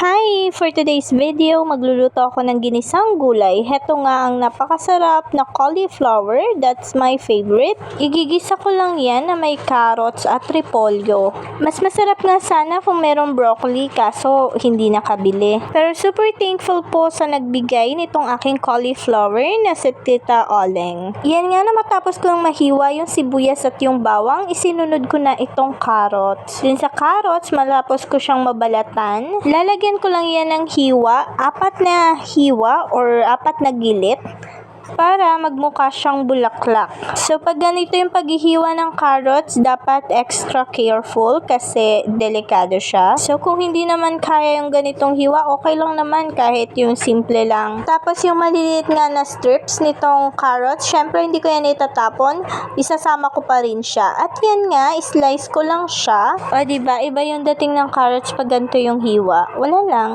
Hi! For today's video, magluluto ako ng ginisang gulay. Heto nga ang napakasarap na cauliflower. That's my favorite. Igigisa ko lang yan na may carrots at repolyo. Mas masarap nga sana kung merong broccoli kaso hindi nakabili. Pero super thankful po sa nagbigay nitong aking cauliflower na si Tita Oleng. Yan nga na matapos kong mahiwa yung sibuyas at yung bawang, isinunod ko na itong carrots. Din sa carrots, matapos ko siyang mabalatan, lalagyan ko lang yan ng hiwa, 4 na hiwa or 4 na gilit para magmukha siyang bulaklak. So, pag ganito yung paghihiwa ng carrots, dapat extra careful kasi delikado siya. So, kung hindi naman kaya yung ganitong hiwa, okay lang naman kahit yung simple lang. Tapos, yung maliliit nga na strips nitong carrots, syempre hindi ko yan itatapon. Isasama ko pa rin siya. At yan nga, slice ko lang siya. O, diba? Iba yung dating ng carrots pag ganito yung hiwa. Wala lang.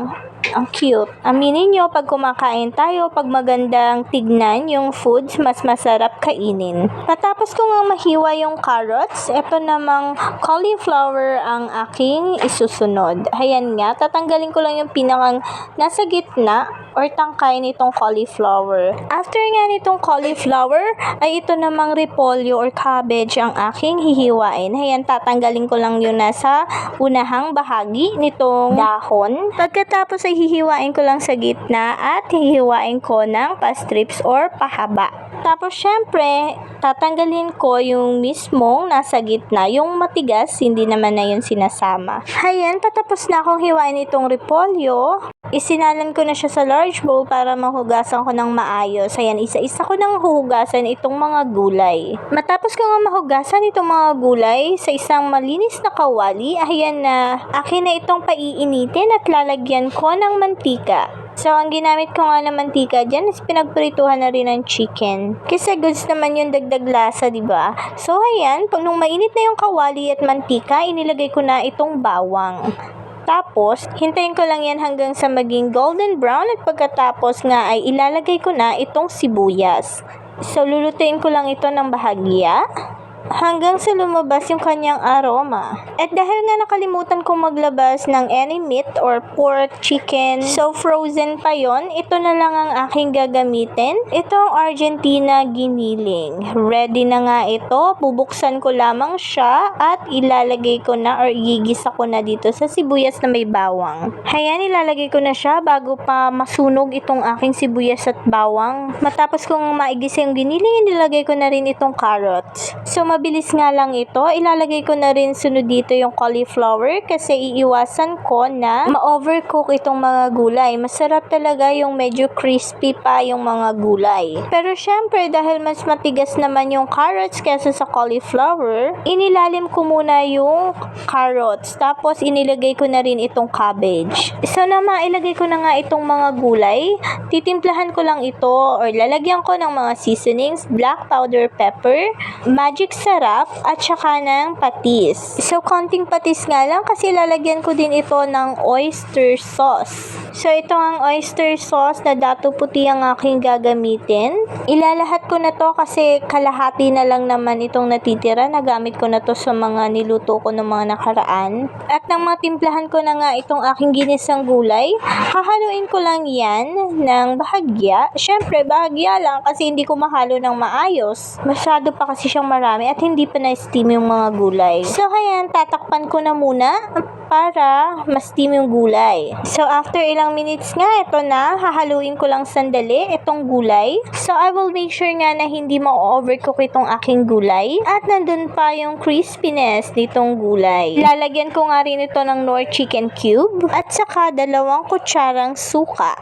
Ang cute. Aminin nyo, pag kumakain tayo, pag magandang tignan yung foods, mas masarap kainin. Matapos ko nga mahiwa yung carrots, eto namang cauliflower ang aking isusunod. Ayan nga, tatanggalin ko lang yung pinakang nasa gitna or tangkay nitong cauliflower. After nga nitong cauliflower, ay ito namang repolyo or cabbage ang aking hihiwain. Ayan, tatanggalin ko lang yung nasa unahang bahagi nitong dahon. Pagkatapos ay hihiwain ko lang sa gitna at hihiwain ko ng pa-strips or pahaba. Tapos syempre, tatanggalin ko yung mismong nasa gitna, yung matigas, hindi naman na yun sinasama. Ayan, patapos na akong hiwain itong repolyo. Isinalan ko na siya sa large bowl para mahugasan ko ng maayos. Ayan, isa-isa ko nang huhugasan itong mga gulay. Matapos ko nga mahugasan itong mga gulay sa isang malinis na kawali, ayan na, akin na itong paiinitin at lalagyan ko ng mantika. So, ang ginamit ko nga na mantika dyan is pinagprituhan na rin ng chicken. Kasi goods naman yung dagdag lasa, diba? So, ayan, pag nung mainit na yung kawali at mantika, inilagay ko na itong bawang. Tapos, hintayin ko lang yan hanggang sa maging golden brown at pagkatapos nga ay ilalagay ko na itong sibuyas. So, lulutuin ko lang ito ng bahagya hanggang sa lumabas yung kanyang aroma. At dahil nga nakalimutan kong maglabas ng any meat or pork, chicken, so frozen pa yon, ito na lang ang aking gagamitin. Ito ang Argentina giniling. Ready na nga ito. Bubuksan ko lamang siya at ilalagay ko na or igigisa ko na dito sa sibuyas na may bawang. Ayan, ilalagay ko na siya bago pa masunog itong aking sibuyas at bawang. Matapos kong maigisa yung giniling, nilagay ko na rin itong carrots. So, mabilis nga lang ito. Ilalagay ko na rin sunod dito yung cauliflower kasi iiwasan ko na ma-overcook itong mga gulay. Masarap talaga yung medyo crispy pa yung mga gulay. Pero syempre, dahil mas matigas naman yung carrots kaysa sa cauliflower, inilalim ko muna yung carrots. Tapos, inilagay ko na rin itong cabbage. So, na mailagay ko na nga itong mga gulay, titimplahan ko lang ito or lalagyan ko ng mga seasonings, black powder pepper, magic sarap at saka ng patis. So, konting patis nga lang kasi lalagyan ko din ito ng oyster sauce. So, ito ang oyster sauce na dato puti ang aking gagamitin. Ilalahat ko na to kasi kalahati na lang naman itong natitira. Nagamit ko na to sa mga niluto ko ng mga nakaraan. At nang matimplahan ko na nga itong aking ginisang gulay, hahaluin ko lang yan ng bahagya. Syempre, bahagya lang kasi hindi ko mahalo ng maayos. Masyado pa kasi siyang marami at hindi pa na-steam yung mga gulay. So, ayan, tatakpan ko na muna para ma-steam yung gulay. So, after ilang minutes nga, ito na, hahaluin ko lang sandali itong gulay. So, I will make sure nga na hindi ma-overcook itong aking gulay at nandun pa yung crispiness nitong gulay. Lalagyan ko nga rin ito ng Knorr chicken cube at saka 2 kutsarang suka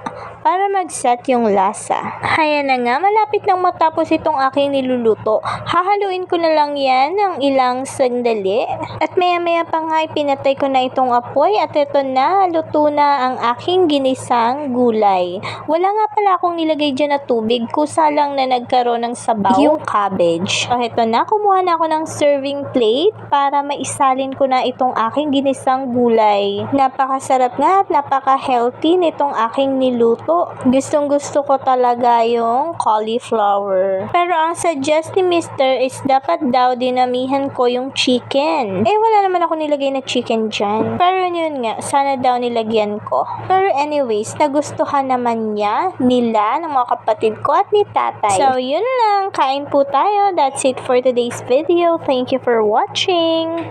para mag-set yung lasa. Ayan na nga, malapit nang matapos itong aking niluluto. Hahaluin ko na lang yan ng ilang sandali. At maya-maya pa nga, pinatay ko na itong apoy at ito na, luto na ang aking ginisang gulay. Wala nga pala akong nilagay dyan na tubig, kusa lang na nagkaroon ng sabaw yung cabbage. So, ito na, kumuha na ako ng serving plate para maisalin ko na itong aking ginisang gulay. Napakasarap nga at napaka-healthy nitong aking niluto. po. Gustong gusto ko talaga yung cauliflower. Pero ang suggest ni Mr. is dapat daw dinamihan ko yung chicken. Wala naman ako nilagay na chicken dyan. Pero yun nga, sana daw nilagyan ko. Pero anyways, nagustuhan naman nila, ng mga kapatid ko at ni tatay. So yun lang, kain po tayo. That's it for today's video. Thank you for watching.